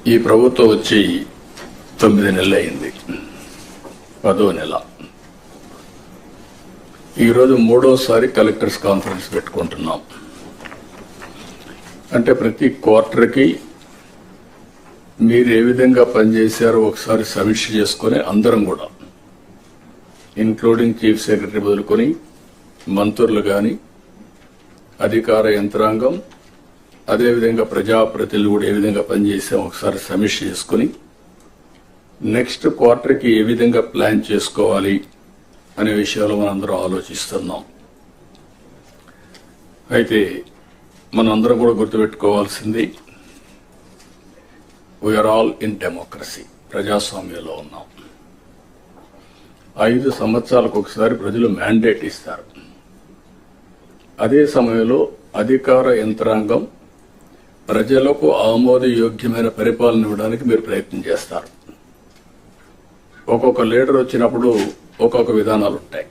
ఈ ప్రభుత్వం వచ్చి 9 నెలలు అయింది. 10వ నెల. ఈరోజు 3వసారి కలెక్టర్స్ కాన్ఫరెన్స్ పెట్టుకుంటున్నాం. అంటే ప్రతి క్వార్టర్కి మీరు ఏ విధంగా పనిచేశారో ఒకసారి సమీక్ష చేసుకుని అందరం కూడా, ఇన్క్లూడింగ్ చీఫ్ సెక్రటరీ మొదలుకొని మంత్రులు కానీ, అధికార యంత్రాంగం, అదేవిధంగా ప్రజాప్రతినిధులు కూడా ఏ విధంగా పనిచేసాం ఒకసారి సమీక్ష చేసుకుని నెక్స్ట్ క్వార్టర్కి ఏ విధంగా ప్లాన్ చేసుకోవాలి అనే విషయాలు మనందరం ఆలోచిస్తున్నాం. అయితే మనందరం కూడా గుర్తుపెట్టుకోవాల్సింది, వీఆర్ ఆల్ ఇన్ డెమోక్రసీ, ప్రజాస్వామ్యంలో ఉన్నాం. 5 సంవత్సరాలకు ఒకసారి ప్రజలు మ్యాండేట్ ఇస్తారు. అదే సమయంలో అధికార యంత్రాంగం ప్రజలకు ఆమోదయోగ్యమైన పరిపాలన ఇవ్వడానికి మీరు ప్రయత్నం చేస్తారు. ఒక్కొక్క లీడర్ వచ్చినప్పుడు ఒక్కొక్క విధానాలు ఉంటాయి.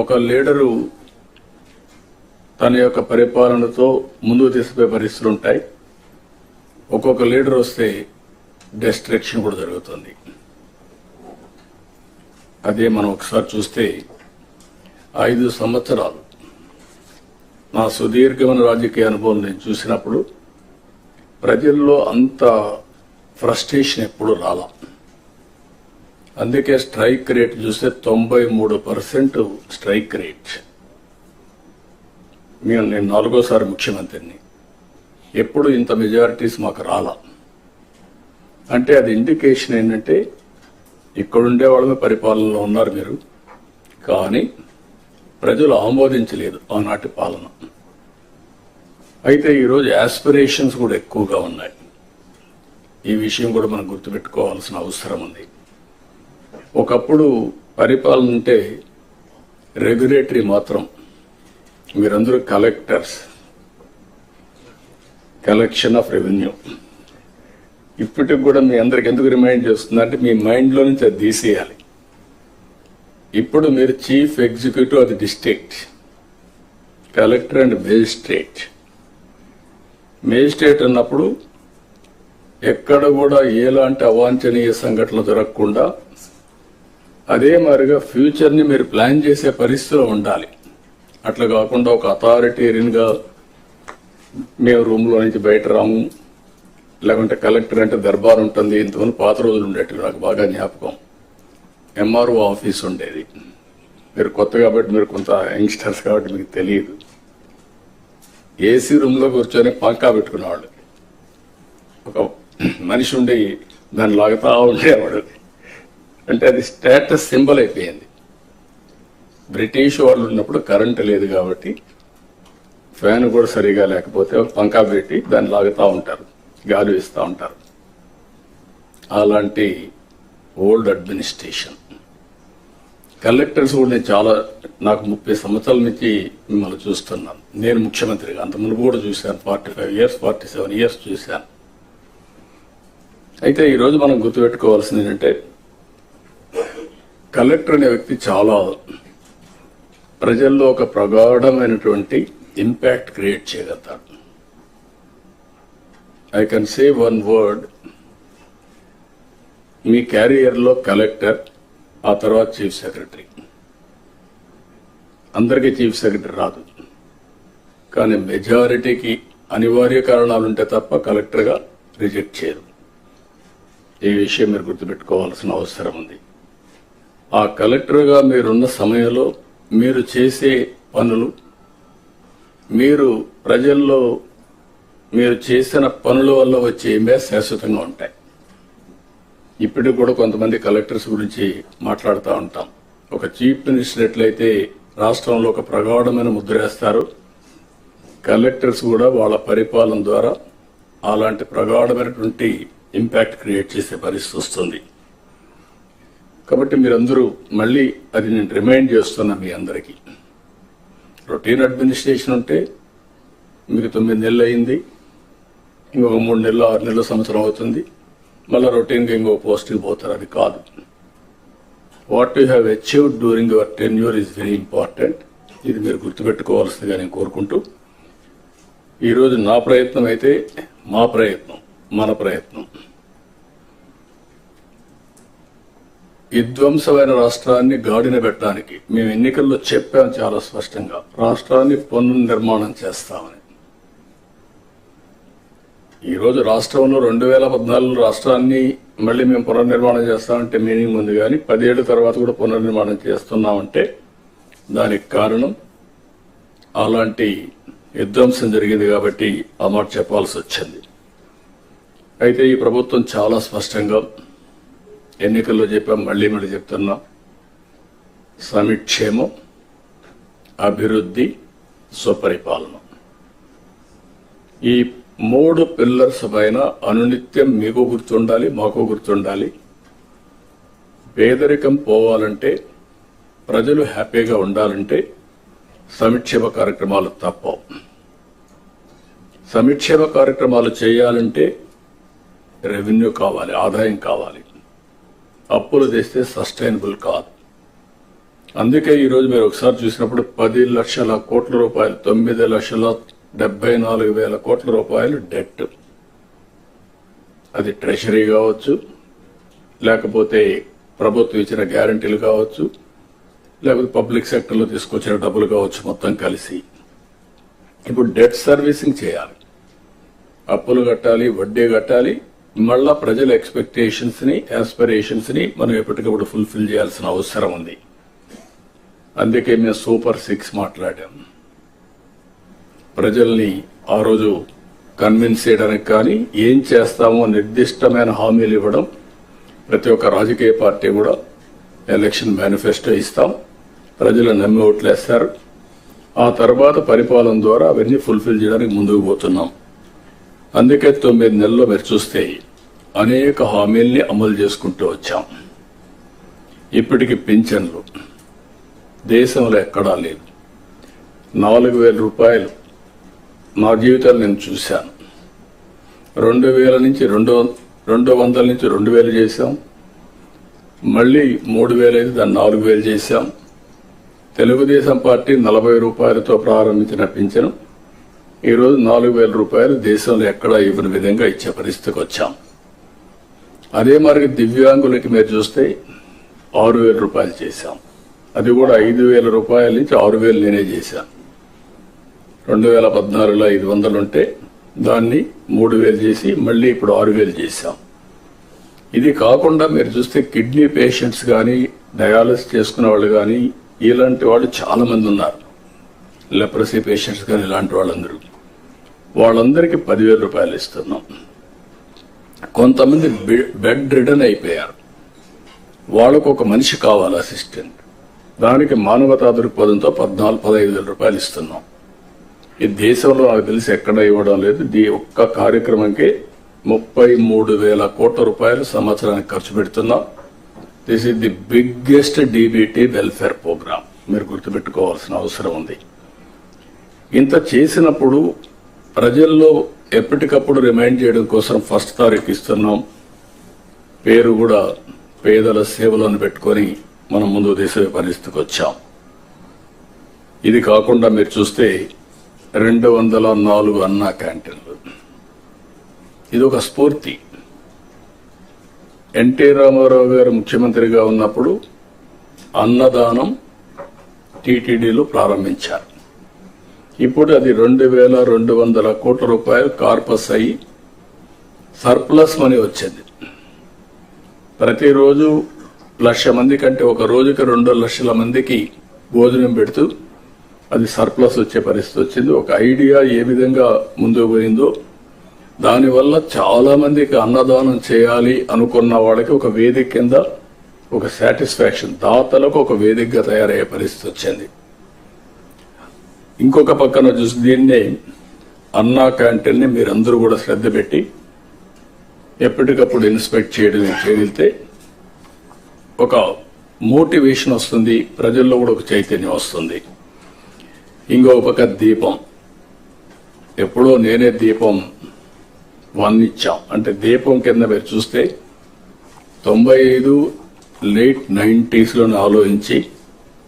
ఒక లీడరు తన యొక్క పరిపాలనతో ముందుకు తీసుకుపోయే పరిస్థితులు ఉంటాయి. ఒక్కొక్క లీడర్ వస్తే డిస్ట్రక్షన్ కూడా జరుగుతుంది. అదే మనం ఒకసారి చూస్తే 5 సంవత్సరాలు నా సుదీర్ఘమైన రాజకీయ అనుభవం నేను చూసినప్పుడు ప్రజల్లో అంత ఫ్రస్ట్రేషన్ ఎప్పుడు రాలా. అందుకే స్ట్రైక్ రేట్ చూస్తే 93% స్ట్రైక్ రేట్. నేను 4వసారి ముఖ్యమంత్రిని, ఎప్పుడు ఇంత మెజారిటీస్ మాకు రాలా. అంటే అది ఇండికేషన్ ఏంటంటే ఇక్కడుండే వాళ్ళమే పరిపాలనలో ఉన్నారు మీరు, కానీ ప్రజలు ఆమోదించలేదు ఆనాటి పాలన. అయితే ఈరోజు యాస్పిరేషన్స్ కూడా ఎక్కువగా ఉన్నాయి. ఈ విషయం కూడా మనం గుర్తుపెట్టుకోవాల్సిన అవసరం ఉంది. ఒకప్పుడు పరిపాలన అంటే రెగ్యులేటరీ మాత్రం, మీరందరూ కలెక్టర్స్, కలెక్షన్ ఆఫ్ రెవెన్యూ. ఇప్పటికి కూడా మీ అందరికి ఎందుకు రిమైండ్ చేస్తుందంటే మీ మైండ్లో నుంచి అది తీసేయాలి. ఇప్పుడు మీరు చీఫ్ ఎగ్జిక్యూటివ్ అది district, collector and magistrate. Magistrate అన్నప్పుడు ఎక్కడ కూడా ఎలాంటి అవాంఛనీయ సంఘటనలు జరగకుండా అదే మాదిరిగా ఫ్యూచర్ని మీరు ప్లాన్ చేసే పరిస్థితిలో ఉండాలి. అట్లా కాకుండా ఒక అథారిటేరియన్గా మేము రూమ్లో నుంచి బయట రాము, లేకుంటే కలెక్టర్ అంటే దర్బార్ ఉంటుంది. ఇంతమంది పాత రోజులు ఉండేవి, నాకు బాగా జ్ఞాపకం. ఎంఆర్ఓ ఆఫీస్ ఉండేది. మీరు కొత్త కాబట్టి, మీరు కొంత యంగ్స్టర్స్ కాబట్టి మీకు తెలియదు. ఏసీ రూమ్లో కూర్చొని పంకా పెట్టుకునేవాళ్ళు. ఒక మనిషి ఉండి దాన్ని లాగుతా ఉండేవాడు. అంటే అది స్టేటస్ సింబల్ అయిపోయింది. బ్రిటిష్ వాళ్ళు ఉన్నప్పుడు కరెంటు లేదు కాబట్టి ఫ్యాన్ కూడా సరిగా లేకపోతే పంకా పెట్టి దాన్ని లాగుతూ ఉంటారు, గాలి ఇస్తూ ఉంటారు. అలాంటి ఓల్డ్ అడ్మినిస్ట్రేషన్. కలెక్టర్స్ కూడా నేను నాకు 30 సంవత్సరాల నుంచి మిమ్మల్ని చూస్తున్నాను. నేను ముఖ్యమంత్రిగా అంత ముందు కూడా చూశాను. 45 ఇయర్స్ 47 ఇయర్స్ చూశాను. అయితే ఈరోజు మనం గుర్తుపెట్టుకోవాల్సింది ఏంటంటే, కలెక్టర్ అనే వ్యక్తి చాలా ప్రజల్లో ఒక ప్రగాఢమైనటువంటి ఇంపాక్ట్ క్రియేట్ చేయగలుగుతాడు. I can say one word, మీ క్యారియర్లో కలెక్టర్, ఆ తర్వాత చీఫ్ సెక్రటరీ. అందరికీ చీఫ్ సెక్రటరీ రాదు, కానీ మెజారిటీకి అనివార్య కారణాలుంటే తప్ప కలెక్టర్గా రిజెక్ట్ చేయరు. ఈ విషయం మీరు గుర్తుపెట్టుకోవాల్సిన అవసరం ఉంది. ఆ కలెక్టర్గా మీరున్న సమయంలో మీరు చేసే పనులు, మీరు ప్రజల్లో మీరు చేసిన పనుల వల్ల వచ్చే ఇమేజ్ శాశ్వతంగా ఉంటాయి. ఇప్పటికి కూడా కొంతమంది కలెక్టర్స్ గురించి మాట్లాడుతూ ఉంటాం. ఒక చీఫ్ మినిస్టర్ ఎట్లయితే రాష్ట్రంలో ఒక ప్రగాఢమైన ముద్ర వేస్తారు, కలెక్టర్స్ కూడా వాళ్ళ పరిపాలన ద్వారా అలాంటి ప్రగాఢమైనటువంటి ఇంపాక్ట్ క్రియేట్ చేసే పరిస్థితి వస్తుంది. కాబట్టి మీరందరూ మళ్ళీ అది నేను రిమైండ్ చేస్తున్నా మీ అందరికీ. రొటీన్ అడ్మినిస్ట్రేషన్ ఉంటే మీకు 9 నెలలు అయింది, ఇంకొక 3 నెలలు 6 నెలలు సంవత్సరం అవుతుంది, మళ్ళీ రొటీన్గా ఇంకో పోస్ట్కి పోతారు. అది కాదు. What you have achieved during your tenure is very important. ఇది మీరు గుర్తుపెట్టుకోవాల్సిందిగా నేను కోరుకుంటూ, ఈరోజు నా ప్రయత్నం అయితే మా ప్రయత్నం మన ప్రయత్నం. విధ్వంసమైన రాష్ట్రాన్ని గాడిన పెట్టడానికి మేము ఎన్నికల్లో చెప్పాం చాలా స్పష్టంగా, రాష్ట్రాన్ని పునర్నిర్మాణం చేస్తామని. ఈరోజు రాష్ట్రంలో 2014 రాష్ట్రాన్ని మళ్ళీ మేము పునర్నిర్మాణం చేస్తామంటే మీనింగ్ ఉంది, కానీ 10 ఏళ్ల తర్వాత కూడా పునర్నిర్మాణం చేస్తున్నామంటే దానికి కారణం అలాంటి విధ్వంసం జరిగింది కాబట్టి ఆ మాట చెప్పాల్సి వచ్చింది. అయితే ఈ ప్రభుత్వం చాలా స్పష్టంగా ఎన్నికల్లో చెప్పాం, మళ్ళీ చెప్తున్నాం, సమిక్షేమం, అభివృద్ధి, సుపరిపాలన, ఈ 3 పిల్లర్స్ పైన అనునిత్యం మీకు గుర్తుండాలి, మాకు గుర్తుండాలి. పేదరికం పోవాలంటే, ప్రజలు హ్యాపీగా ఉండాలంటే సంక్షేమ కార్యక్రమాలు తప్పవు. సంక్షేమ కార్యక్రమాలు చేయాలంటే రెవెన్యూ కావాలి, ఆదాయం కావాలి. అప్పులు తెస్తే సస్టైనబుల్ కాదు. అందుకే ఈరోజు మీరు ఒకసారి చూసినప్పుడు 10 లక్షల కోట్ల రూపాయలు, 9,74,000 కోట్ల రూపాయలు డెట్. అది ట్రెషరీ కావచ్చు, లేకపోతే ప్రభుత్వం ఇచ్చిన గ్యారంటీలు కావచ్చు, లేకపోతే పబ్లిక్ సెక్టర్లో తీసుకొచ్చిన డబ్బులు కావచ్చు, మొత్తం కలిసి ఇప్పుడు డెట్ సర్వీసింగ్ చేయాలి, అప్పులు కట్టాలి, వడ్డీ కట్టాలి. మళ్ళా ప్రజల ఎక్స్పెక్టేషన్స్ ని, ఆస్పిరేషన్స్ ని మనం ఎప్పటికప్పుడు ఫుల్ఫిల్ చేయాల్సిన అవసరం ఉంది. అందుకే మేము సూపర్ 6 మాట్లాడాం. ప్రజల్ని ఆ రోజు కన్విన్స్ చేయడానికి కానీ, ఏం చేస్తామో నిర్దిష్టమైన హామీలు ఇవ్వడం. ప్రతి ఒక్క రాజకీయ పార్టీ కూడా ఎలక్షన్ మేనిఫెస్టో ఇస్తాం, ప్రజలు నమ్మి ఓట్లేస్తారు. ఆ తర్వాత పరిపాలన ద్వారా అవన్నీ ఫుల్ఫిల్ చేయడానికి ముందుకు పోతున్నాం. అందుకే 9 నెలల్లో మీరు చూస్తే అనేక హామీల్ని అమలు చేసుకుంటూ వచ్చాం. ఇప్పటికి పింఛన్లు దేశంలో ఎక్కడా లేదు. 4,000 రూపాయలు నా జీవితాలు నేను చూశాను. 2,000 నుంచి 200 నుంచి 2,000 చేశాం. మళ్ళీ 3,000 అయితే దాన్ని 4,000 చేశాం. తెలుగుదేశం పార్టీ 40 రూపాయలతో ప్రారంభించిన పింఛను ఈరోజు 4,000 రూపాయలు దేశంలో ఎక్కడా ఇవ్వని విధంగా ఇచ్చే పరిస్థితికి వచ్చాం. అదే మరి దివ్యాంగులకి మీరు చూస్తే 6,000 రూపాయలు చేశాం. అది కూడా 5,000 రూపాయల నుంచి 6,000 నేనే చేశాను. 2014లో 500 ఉంటే దాన్ని 3,000 చేసి మళ్ళీ ఇప్పుడు 6,000 చేశాం. ఇది కాకుండా మీరు చూస్తే కిడ్నీ పేషెంట్స్ కానీ, డయాలసిస్ చేసుకునే వాళ్ళు కానీ, ఇలాంటి వాళ్ళు చాలా మంది ఉన్నారు. లెప్రసీ పేషెంట్స్ కానీ ఇలాంటి వాళ్ళందరికీ 10,000 రూపాయలు ఇస్తున్నాం. కొంతమంది బెడ్ రిడన్ అయిపోయారు, వాళ్ళకు ఒక మనిషి కావాలి, అసిస్టెంట్. దానికి మానవతా దృక్పథంతో 14-15,000 రూపాయలు ఇస్తున్నాం. ఈ దేశంలో నాకు తెలిసి ఎక్కడ ఇవ్వడం లేదు. ఈ ఒక్క కార్యక్రమంకే 33,000 కోట్ల రూపాయలు సంవత్సరానికి ఖర్చు పెడుతున్నాం. This is the biggest DBT welfare programme. మీరు గుర్తుపెట్టుకోవాల్సిన అవసరం ఉంది. ఇంత చేసినప్పుడు ప్రజల్లో ఎప్పటికప్పుడు రిమైండ్ చేయడం కోసం 1st తారీఖు ఇస్తున్నాం. పేరు కూడా పేదల సేవలను పెట్టుకొని మనం ముందు దేశ పరిస్థితికి వచ్చాం. ఇది కాకుండా మీరు చూస్తే 204 అన్నా క్యాంటీన్లు. ఇది ఒక స్ఫూర్తి. ఎన్టీ రామారావు గారు ముఖ్యమంత్రిగా ఉన్నప్పుడు అన్నదానం టీటీడీలో ప్రారంభించారు. ఇప్పుడు అది 2,200 కోట్ల రూపాయలు కార్పస్ అయ్యి సర్ప్లస్ మనీ వచ్చింది. ప్రతిరోజు 1,00,000 మంది కంటే ఒక రోజుకి 2 లక్షల మందికి భోజనం పెడుతూ అది సర్ప్లస్ వచ్చే పరిస్థితి వచ్చింది. ఒక ఐడియా ఏ విధంగా ముందుకు పోయిందో, దానివల్ల చాలా మందికి అన్నదానం చేయాలి అనుకున్న వాళ్ళకి ఒక వేదిక కింద ఒక సాటిస్ఫాక్షన్, దాతలకు ఒక వేదికగా తయారయ్యే పరిస్థితి వచ్చింది. ఇంకొక పక్కన చూసి దీన్నే అన్నా క్యాంటీన్ని మీరందరూ కూడా శ్రద్ధ పెట్టి ఎప్పటికప్పుడు ఇన్స్పెక్ట్ చేయగలిగితే ఒక మోటివేషన్ వస్తుంది, ప్రజల్లో కూడా ఒక చైతన్యం వస్తుంది. ఇంకొక పక్క దీపం, ఎప్పుడో నేనే దీపం 1 ఇచ్చాం. అంటే దీపం కింద మీరు చూస్తే 95 లేట్ 90s ఆలోచించి